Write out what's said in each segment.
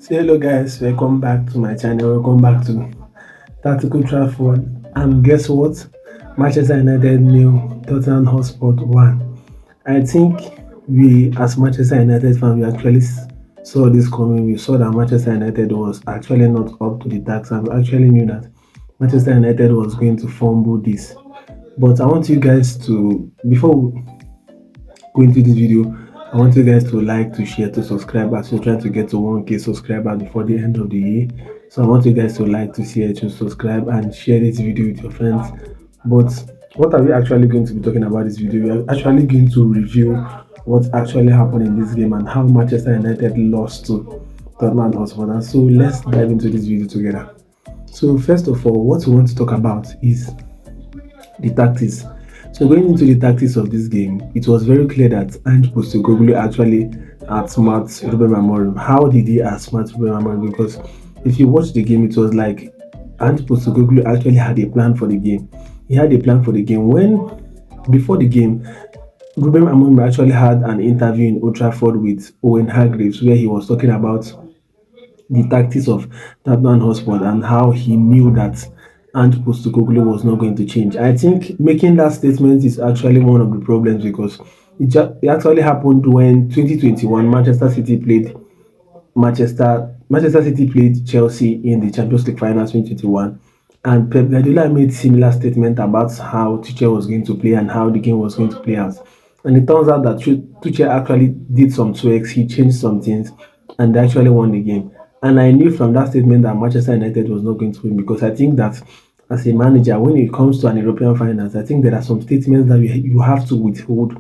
So hello guys, welcome back to my channel. Welcome back to Tactical Trafford. And guess what? Manchester United nil, Tottenham Hotspur 1. I think we as Manchester United fans we actually saw this coming. We saw that Manchester United was actually not up to the task, and we actually knew that Manchester United was going to fumble this. But I want you guys to, before we go into this video, I want you guys to like, to share, to subscribe as we're trying to get to 1k subscribers before the end of the year. So I want you guys to like, to share, to subscribe, and share this video with your friends. But what are we actually going to be talking about this video? We are actually going to review what actually happened in this game and how Manchester United lost to Tottenham Hotspur. So let's dive into this video together. So first of all, what we want to talk about is the tactics. So going into the tactics of this game, it was very clear that Ange Postecoglou actually outsmart Ruben Amorim. How did he outsmart Ruben Amorim? Because if you watch the game, it was like Ange Postecoglou actually had a plan for the game. He had a plan for the game when, before the game, Ruben Amorim actually had an interview in Old Trafford with Owen Hargreaves where he was talking about the tactics of Tottenham Hotspur and how he knew that Ange Postecoglou was not going to change. I think making that statement is actually one of the problems because it actually happened when 2021 Manchester City played Chelsea in the Champions League Final 2021, and Pep Guardiola made similar statement about how Tuchel was going to play and how the game was going to play out. And it turns out that Tuchel actually did some tweaks, he changed some things, and they actually won the game. And I knew from that statement that Manchester United was not going to win because I think that as a manager, when it comes to an European finance, I think there are some statements that you have to withhold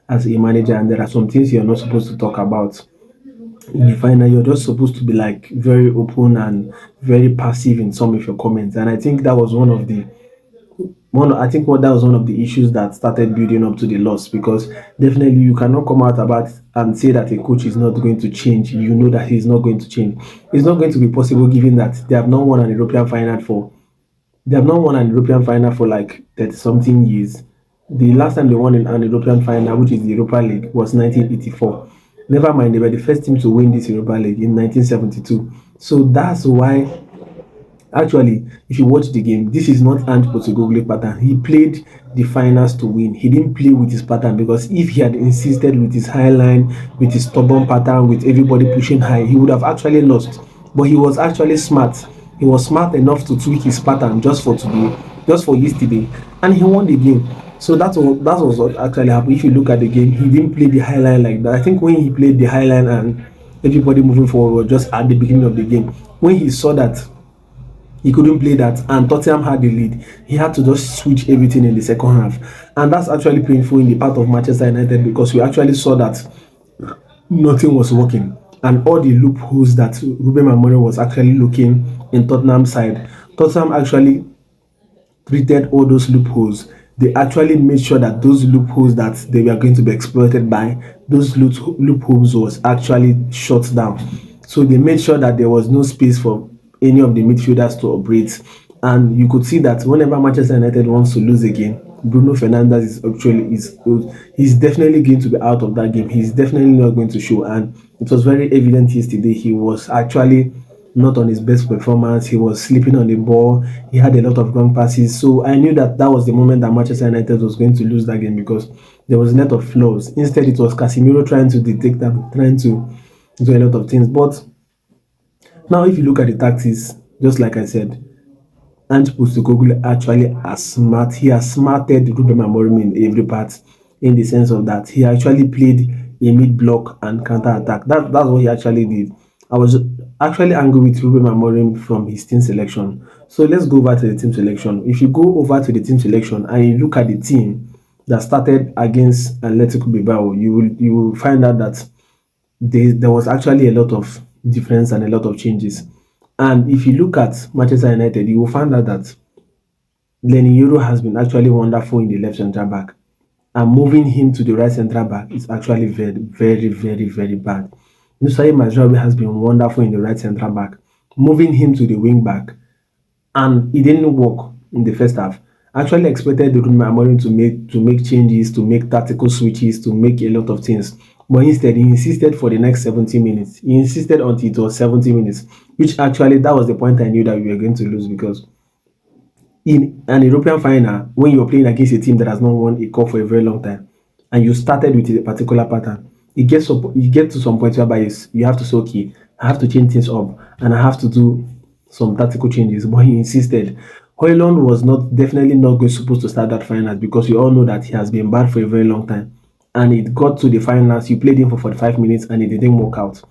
as a manager, and there are some things you're not supposed to talk about in the final. You're just supposed to be like very open and very passive in some of your comments. And I think that was I think what that was one of the issues that started building up to the loss because definitely you cannot come out about and say that a coach is not going to change. You know that he's not going to change. It's not going to be possible given that they have not won an European final for like 30 something years. The last time they won an European final, which is the Europa League, was 1984. Never mind, they were the first team to win this Europa League in 1972. So that's why, actually, if you watch the game, this is not Ange Postecoglou pattern. He played the finals to win. He didn't play with his pattern because if he had insisted with his high line, with his stubborn pattern, with everybody pushing high, he would have actually lost. But he was actually smart. He was smart enough to tweak his pattern just for today, just for yesterday, and he won the game. So that was what actually happened. If you look at the game, he didn't play the high line like that. I think when he played the high line and everybody moving forward was just at the beginning of the game, when he saw that he couldn't play that and Tottenham had the lead, he had to just switch everything in the second half. And that's actually painful in the part of Manchester United because we actually saw that nothing was working. And all the loopholes that Ruben Amorim was actually looking in Tottenham's side, Tottenham actually treated all those loopholes. They actually made sure that those loopholes that they were going to be exploited by, those loopholes was actually shut down. So they made sure that there was no space for any of the midfielders to operate. And you could see that whenever Manchester United wants to lose again, Bruno Fernandes he's definitely going to be out of that game. He's definitely not going to show. And it was very evident yesterday. He was actually not on his best performance. He was sleeping on the ball. He had a lot of wrong passes. So I knew that that was the moment that Manchester United was going to lose that game because there was a lot of flaws. Instead, it was Casemiro trying to detect them, trying to do a lot of things. But now, if you look at the tactics, just like I said, Ange Postecoglou actually he has smarted Ruben Amorim in every part, in the sense of that he actually played a mid block and counter attack. That's what he actually did. I was actually angry with Ruben Amorim from his team selection. So let's go over to the team selection. If you go over to the team selection and you look at the team that started against Atletico Bilbao, you will find out that there was actually a lot of difference and a lot of changes. And if you look at Manchester United, you will find out that Lenny Euro has been actually wonderful in the left centre back. And moving him to the right centre back is actually very, very, very, very bad. Nusai Majraoui has been wonderful in the right centre back. Moving him to the wing back, and it didn't work in the first half. Actually expected Ruben Amorim to make changes, to make tactical switches, to make a lot of things. But instead, he insisted for the next 70 minutes. He insisted until it was 70 minutes, which actually that was the point I knew that we were going to lose because in an European final, when you're playing against a team that has not won a cup for a very long time, and you started with a particular pattern, you get to some point whereby you have to say, okay, I have to change things up, and I have to do some tactical changes. But he insisted. Hoyland was not definitely not going supposed to start that finals because we all know that he has been bad for a very long time. And it got to the finals, you played him for 45 minutes and it didn't work out.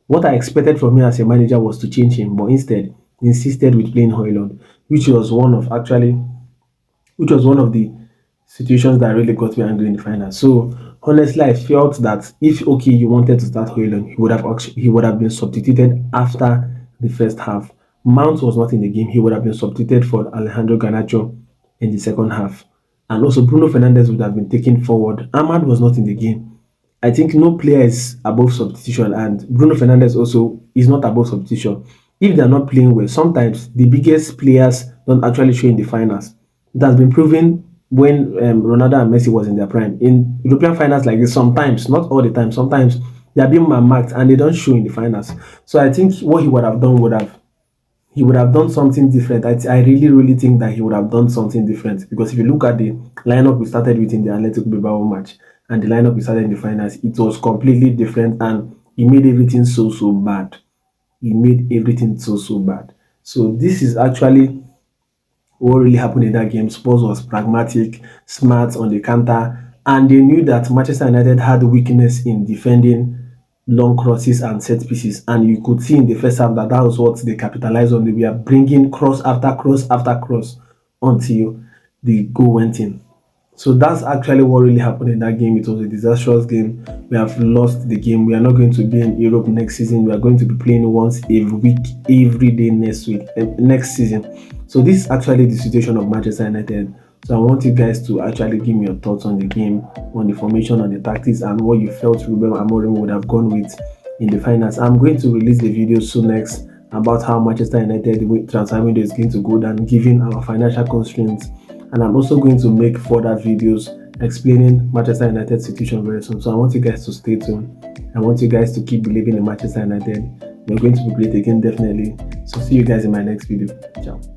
What I expected from him as a manager was to change him, but instead he insisted with playing Hoyland, which was one of the situations that really got me angry in the final. So honestly, I felt that if okay you wanted to start Hoyland, he would have been substituted after the first half. Mount was not in the game; he would have been substituted for Alejandro Garnacho in the second half, and also Bruno Fernandes would have been taken forward. Ahmad was not in the game. I think no player is above substitution, and Bruno Fernandes also is not above substitution. If they are not playing well, sometimes the biggest players don't actually show in the finals. It has been proven when Ronaldo and Messi was in their prime. In European finals like this, sometimes, not all the time, sometimes they are being marked and they don't show in the finals. So I think what he would have done something different. I really, really think that he would have done something different because if you look at the lineup we started with in the Atletico Bilbao match and the lineup we started in the finals, it was completely different and he made everything so bad. He made everything so bad. So this is actually what really happened in that game. Spurs was pragmatic, smart on the counter, and they knew that Manchester United had weakness in defending long crosses and set pieces. And you could see in the first half that that was what they capitalized on. They were bringing cross after cross after cross until the goal went in. So that's actually what really happened in that game. It was a disastrous game. We have lost the game. We are not going to be in Europe next season. We are going to be playing once a week, every day next season. So this is actually the situation of Manchester United. So I want you guys to actually give me your thoughts on the game, on the formation, on the tactics, and what you felt Ruben Amorim would have gone with in the finals. I'm going to release the video soon next about how Manchester United transfer window is going to go down, given our financial constraints. And I'm also going to make further videos explaining Manchester United's situation very soon. So I want you guys to stay tuned. I want you guys to keep believing in Manchester United. We're going to be great again, definitely. So see you guys in my next video. Ciao.